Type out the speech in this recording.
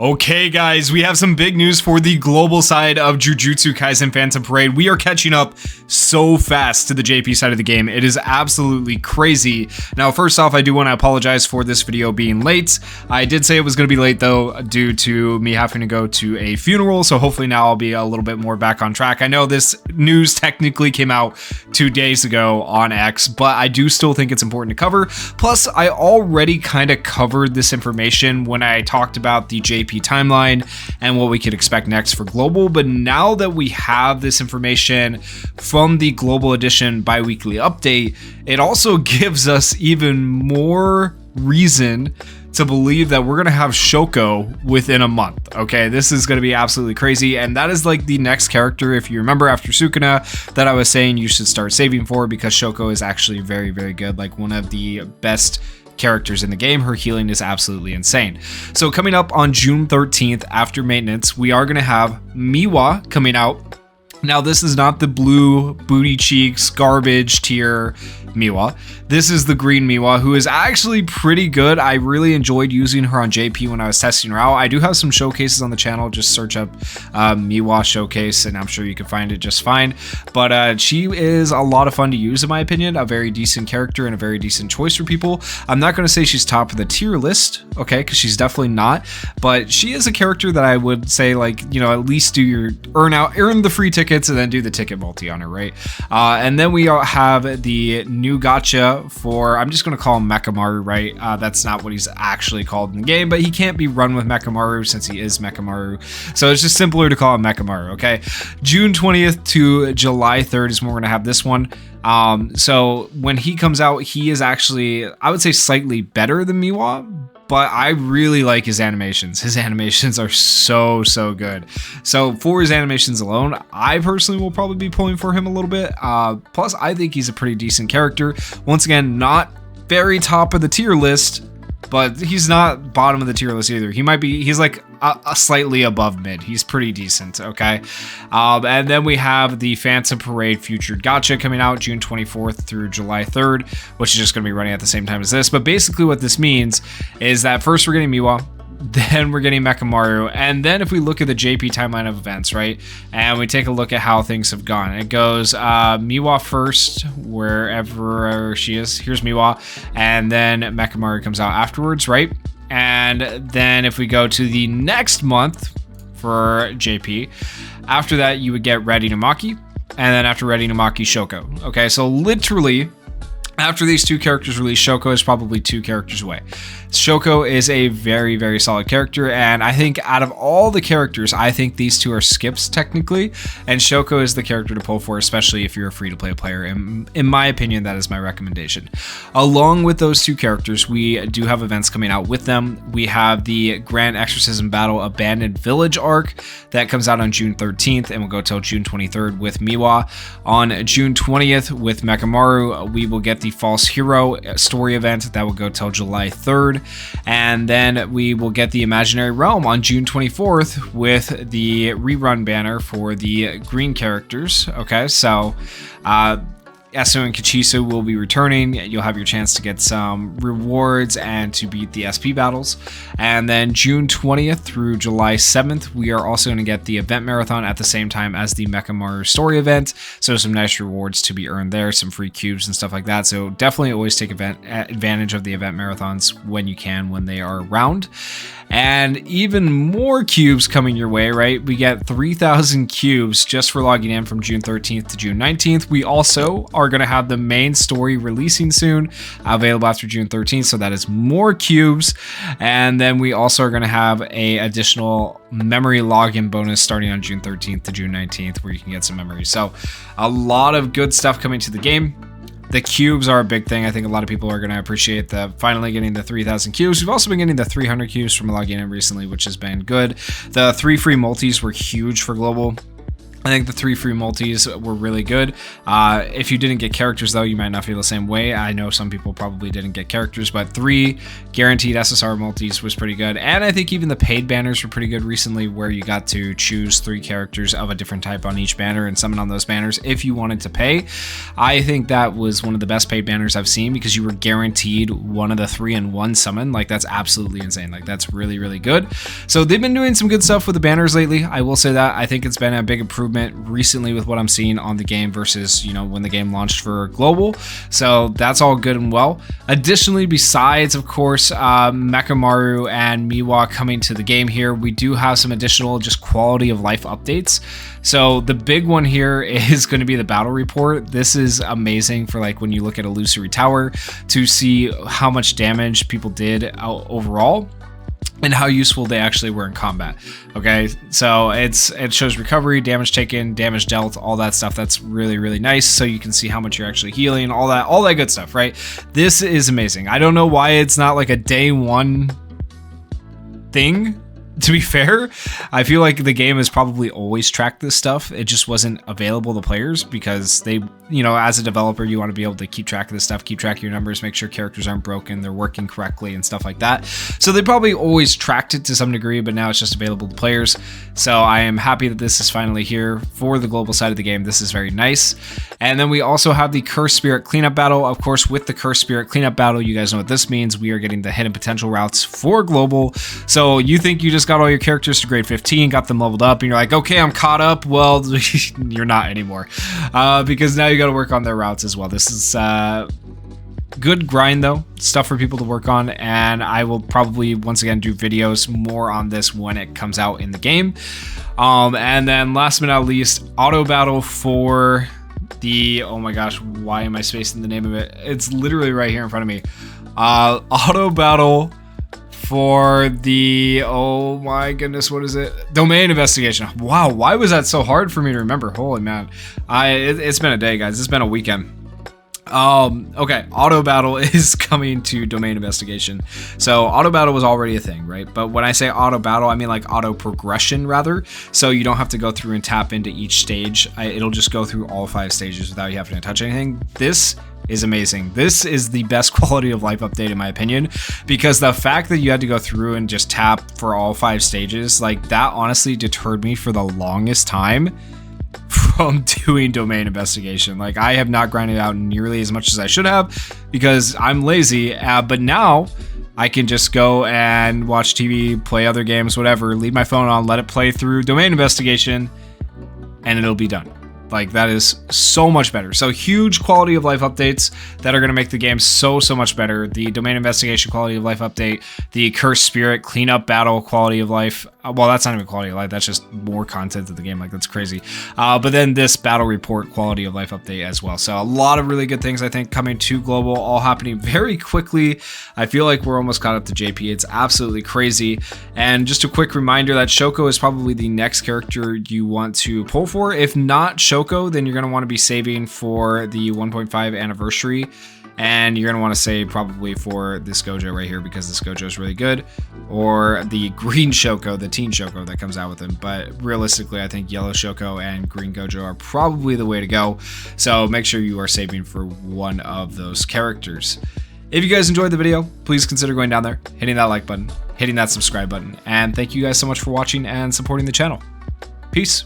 Okay, guys, we have some big news for the global side of Jujutsu Kaisen Phantom Parade. We are catching up so fast to the JP side of the game. It is absolutely crazy. Now, first off, I do want to apologize for this video being late. I did say it was going to be late, though, due to me having to go to a funeral, so hopefully now I'll be a little bit more back on track. I know this news technically came out 2 days ago on X, but I do still think it's important to cover. Plus, I already kind of covered this information when I talked about the JP timeline and what we could expect next for global, but now that we have this information from the global edition bi-weekly update, it also gives us even more reason to believe that we're gonna have Shoko within a month. Okay, this is gonna be absolutely crazy, and that is like the next character, if you remember, after Sukuna, that I was saying you should start saving for, because Shoko is actually very, very good, like one of the best characters in the game. Her healing is absolutely insane. So coming up on June 13th after maintenance, we are going to have Miwa coming out. Now, this is not the blue booty cheeks garbage tier Miwa. This is the green Miwa, who is actually pretty good. I really enjoyed using her on JP when I was testing her out. I do have some showcases on the channel. Just search up Miwa showcase and I'm sure you can find it just fine. But she is a lot of fun to use, in my opinion. A very decent character and a very decent choice for people. I'm not going to say she's top of the tier list, okay, because she's definitely not. But she is a character that I would say, like, you know, at least do your earn the free tickets and then do the ticket multi on her, right? And then we have the new gacha for, I'm just going to call him Mechamaru, right? That's not what he's actually called in the game, but he can't be run with Mechamaru since he is Mechamaru. So it's just simpler to call him Mechamaru, okay? June 20th to July 3rd is when we're going to have this one. So when he comes out, he is actually, I would say, slightly better than Miwa, but I really like his animations. His animations are so good. So for his animations alone, I personally will probably be pulling for him a little bit. Plus, I think he's a pretty decent character. Once again, not very top of the tier list, but he's not bottom of the tier list either. He might be, he's like a slightly above mid. He's pretty decent, okay? And then we have the Phantom Parade Featured Gacha coming out June 24th through July 3rd, which is just going to be running at the same time as this. But basically what this means is that first we're getting Miwa, then we're getting Mechamaru, and then if we look at the JP timeline of events, right, and we take a look at how things have gone, it goes Miwa first, wherever she is. Here's Miwa, and then Mechamaru comes out afterwards, right? And then if we go to the next month for JP, after that you would get Ready Namaki, and then after Ready Namaki, Shoko. Okay, so literally after these two characters release, Shoko is probably 2 characters away. Shoko is a very solid character, and I think out of all the characters, I think these two are skips technically, and Shoko is the character to pull for, especially if you're a free-to-play player. In my opinion, that is my recommendation. Along with those 2 characters, we do have events coming out with them. We have the Grand Exorcism Battle Abandoned Village arc that comes out on June 13th and will go till June 23rd with Miwa. On June 20th with Mechamaru, we will get the False Hero story event that will go till July 3rd. And then we will get the Imaginary Realm on June 24th with the rerun banner for the green characters. Okay, so Esu and Kachisu will be returning. You'll have your chance to get some rewards and to beat the SP battles. And then June 20th through July 7th, we are also going to get the event marathon at the same time as the Mechamaru story event. So some nice rewards to be earned there, some free cubes and stuff like that. So definitely always take advantage of the event marathons when you can, when they are around. And even more cubes coming your way, right? We get 3,000 cubes just for logging in from June 13th to June 19th. We also are going to have the main story releasing soon, available after June 13th. So that is more cubes. And then we also are going to have a additional memory login bonus starting on June 13th to June 19th, where you can get some memories. So a lot of good stuff coming to the game. The cubes are a big thing. I think a lot of people are going to appreciate the finally getting the 3,000 cubes. We've also been getting the 300 cubes from logging in recently, which has been good. The 3 free multis were huge for global. I think the 3 free multis were really good. If you didn't get characters, though, you might not feel the same way. I know some people probably didn't get characters, but 3 guaranteed SSR multis was pretty good. And I think even the paid banners were pretty good recently, where you got to choose 3 characters of a different type on each banner and summon on those banners if you wanted to pay. I think that was one of the best paid banners I've seen, because you were guaranteed one of the 3-in-1 summon. Like, that's absolutely insane. Like, that's really, really good. So they've been doing some good stuff with the banners lately. I will say that. I think it's been a big improvement recently with what I'm seeing on the game versus, you know, when the game launched for global. So that's all good and well. Additionally, besides, of course, Mechamaru and Miwa coming to the game here, we do have some additional just quality of life updates. So the big one here is going to be the battle report. This is amazing for, like, when you look at Illusory Tower to see how much damage people did overall and how useful they actually were in combat. Okay, so it shows recovery, damage taken, damage dealt, all that stuff. That's really, really nice. So you can see how much you're actually healing, all that good stuff, right? This is amazing. I don't know why it's not like a day 1 thing. To be fair, I feel like the game has probably always tracked this stuff. It just wasn't available to players because they, you know, as a developer, you want to be able to keep track of this stuff, keep track of your numbers, make sure characters aren't broken, they're working correctly and stuff like that. So they probably always tracked it to some degree, but now it's just available to players. So I am happy that this is finally here for the global side of the game. This is very nice. And then we also have the Cursed Spirit Cleanup Battle. Of course, with the Cursed Spirit Cleanup Battle, you guys know what this means. We are getting the hidden potential routes for global. So you think you just got all your characters to grade 15, got them leveled up, and you're like, okay, I'm caught up. Well, you're not anymore, because now you got to work on their routes as well. This is good grind, though, stuff for people to work on, and I will probably once again do videos more on this when it comes out in the game. And then last but not least, auto battle for the, oh my gosh, why am I spacing the name of it? It's literally right here in front of me. Auto battle for the, oh my goodness, what is it? Domain investigation. Wow, why was that so hard for me to remember? Holy man. It's been a day, guys. It's been a weekend. Okay, auto battle is coming to domain investigation. So auto battle was already a thing, right? But when I say auto battle, I mean like auto progression rather. So you don't have to go through and tap into each stage. It'll just go through all 5 stages without you having to touch anything. This is amazing. This is the best quality of life update in my opinion, because the fact that you had to go through and just tap for all 5 stages, like that honestly deterred me for the longest time from doing domain investigation. Like, I have not grinded out nearly as much as I should have because I'm lazy, but now I can just go and watch TV, play other games, whatever, leave my phone on, let it play through domain investigation, and it'll be done. Like, that is so much better. So huge quality of life updates that are going to make the game so much better. The domain investigation quality of life update, the Cursed Spirit cleanup battle quality of life. Well, that's not even quality of life. That's just more content of the game. Like, that's crazy. But then this battle report quality of life update as well. So a lot of really good things, I think, coming to global, all happening very quickly. I feel like we're almost caught up to JP. It's absolutely crazy. And just a quick reminder that Shoko is probably the next character you want to pull for. If not Shoko, then you're going to want to be saving for the 1.5 anniversary. And you're going to want to save probably for this Gojo right here, because this Gojo is really good. Or the green Shoko, the teen Shoko that comes out with him. But realistically, I think yellow Shoko and green Gojo are probably the way to go. So make sure you are saving for one of those characters. If you guys enjoyed the video, please consider going down there, hitting that like button, hitting that subscribe button. And thank you guys so much for watching and supporting the channel. Peace.